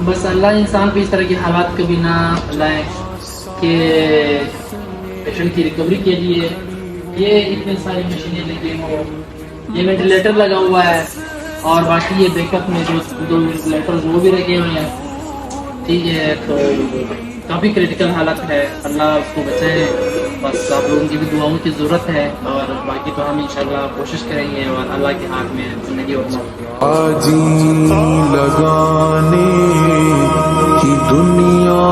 बस अल्लाह इंसान को इस तरह के हालात कभी ना लाए कि पेशेंट की रिकवरी के लिए ये इतनी सारी मशीनें लगी हो, ये वेंटिलेटर लगा हुआ है और बाकी ये बैकअप में जो 2 वेंटिलेटर वो भी लगे हुए हैं। ठीक है, तो काफ़ी क्रिटिकल हालत है, अल्लाह उसको बचाए। बस आप लोगों की भी दुआओं की ज़रूरत है और बाकी तो हम इंशाल्लाह कोशिश करेंगे और अल्लाह के हाथ में ज़िंदगी और मौत। आजी लगाने की दुनिया